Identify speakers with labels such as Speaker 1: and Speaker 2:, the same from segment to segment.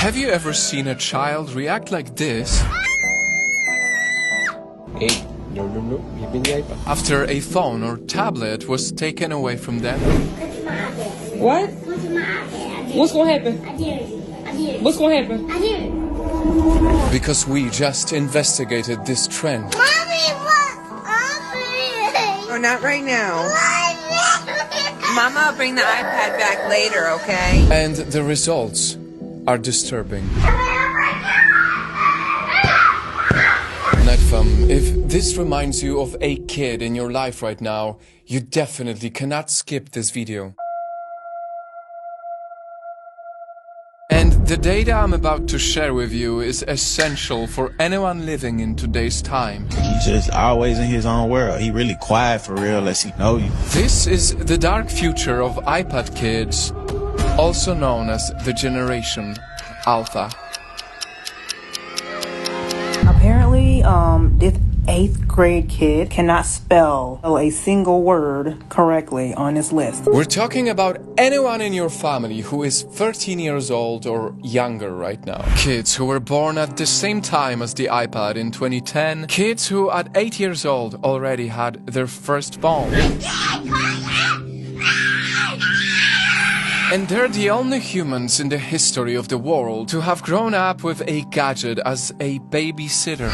Speaker 1: Have you ever seen a child react like this?
Speaker 2: Hey, no, give me the iPad.
Speaker 1: After a phone or tablet was taken away from them?
Speaker 3: What? What's gonna happen? What's gonna happen?
Speaker 1: Because we just investigated this trend.
Speaker 4: Mommy, what? Mommy.
Speaker 3: Oh, not right now. Mama, I'll bring the iPad back later, okay?
Speaker 1: And the results are disturbing. Netfam, if this reminds you of a kid in your life right now, you definitely cannot skip this video. And the data I'm about to share with you is essential for anyone living in today's time.
Speaker 5: He's just always in his own world. He really quiet for real unless he know you.
Speaker 1: This is the dark future of iPad kids, also known as the Generation Alpha.
Speaker 6: Apparently, this 8th grade kid cannot spell a single word correctly on this list.
Speaker 1: We're talking about anyone in your family who is 13 years old or younger right now. Kids who were born at the same time as the iPad in 2010. Kids who at 8 years old already had their first phone. And they're the only humans in the history of the world to have grown up with a gadget as a babysitter.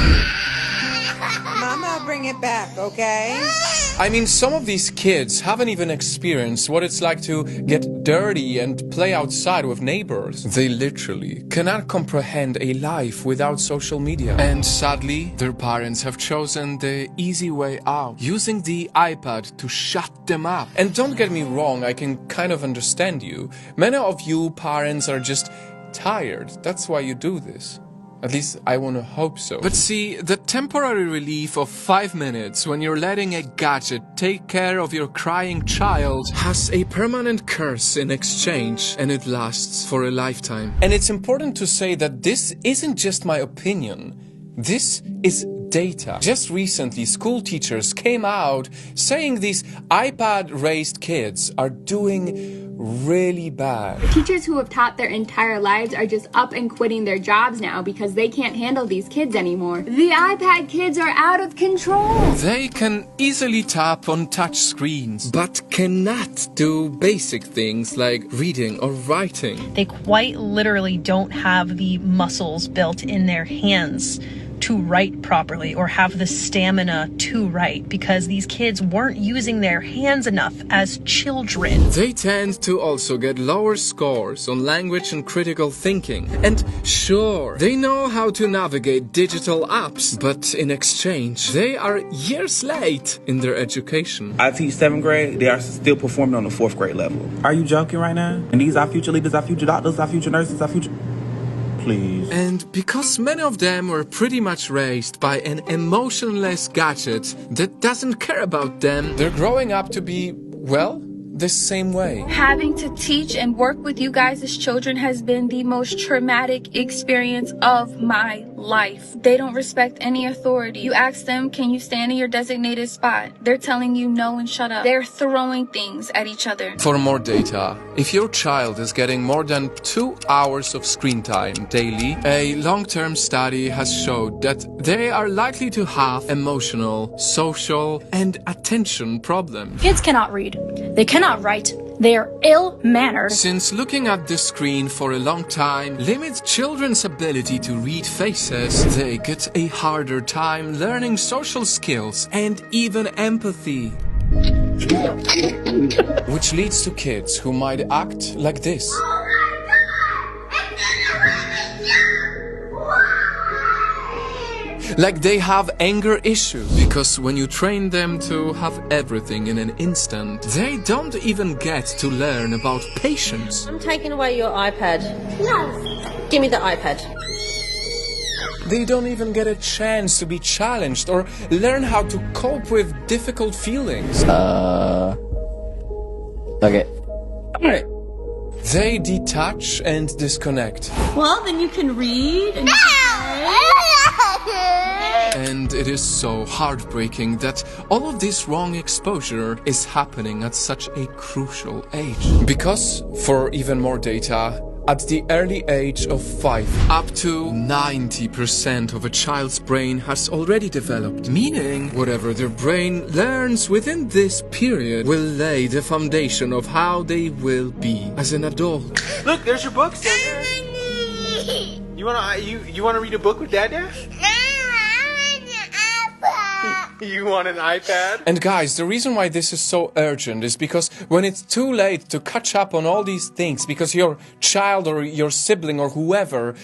Speaker 3: Mama, I'll bring it back, okay?
Speaker 1: I mean, some of these kids haven't even experienced what it's like to get dirty and play outside with neighbors. They literally cannot comprehend a life without social media. And sadly, their parents have chosen the easy way out, using the iPad to shut them up. And don't get me wrong, I can kind of understand you. Many of you parents are just tired. That's why you do this. At least I want to hope so. But see, the temporary relief of 5 minutes when you're letting a gadget take care of your crying child has a permanent curse in exchange, and it lasts for a lifetime. And it's important to say that this isn't just my opinion. This is data. Just recently, school teachers came out saying these iPad-raised kids are doing really bad.
Speaker 7: Teachers who have taught their entire lives are just up and quitting their jobs now because they can't handle these kids anymore. The iPad kids are out of control.
Speaker 1: They can easily tap on touch screens, but cannot do basic things like reading or writing.
Speaker 8: They quite literally don't have the muscles built in their hands to write properly or have the stamina to write because these kids weren't using their hands enough as children.
Speaker 1: They tend to also get lower scores on language and critical thinking. And sure, they know how to navigate digital apps, but in exchange, they are years late in their education.
Speaker 9: I teach 7th grade, they are still performing on the 4th grade level. Are you joking right now? And these are future leaders, our future doctors, our future nurses, our future... Please.
Speaker 1: And because many of them were pretty much raised by an emotionless gadget that doesn't care about them, they're growing up to be, well, the same way.
Speaker 7: Having to teach and work with you guys as children has been the most traumatic experience of my life. They don't respect any authority. You ask them, can you stand in your designated spot? They're telling you no and shut up. They're throwing things at each other.
Speaker 1: For more data, if your child is getting more than 2 hours of screen time daily, a long-term study has showed that they are likely to have emotional, social, and attention problems.
Speaker 10: Kids cannot read. They cannot write. They are ill-mannered.
Speaker 1: Since looking at the screen for a long time limits children's ability to read faces, they get a harder time learning social skills and even empathy. Which leads to kids who might act like this. Like they have anger issues, because when you train them to have everything in an instant, they don't even get to learn about patience.
Speaker 11: I'm taking away your iPad. No. Give me the iPad.
Speaker 1: They don't even get a chance to be challenged or learn how to cope with difficult feelings.
Speaker 2: Okay.
Speaker 1: Alright. They detach and disconnect.
Speaker 11: Well, then you can read and
Speaker 1: And it is so heartbreaking that all of this wrong exposure is happening at such a crucial age. Because, for even more data, at the early age of 5. Up to 90% of a child's brain has already developed, meaning whatever their brain learns within this period will lay the foundation of how they will be as an adult.
Speaker 2: Look, there's your book, Sarah. You wanna read a book with Dad? You want an iPad?
Speaker 1: And guys, the reason why this is so urgent is because when it's too late to catch up on all these things, because your child or your sibling or whoever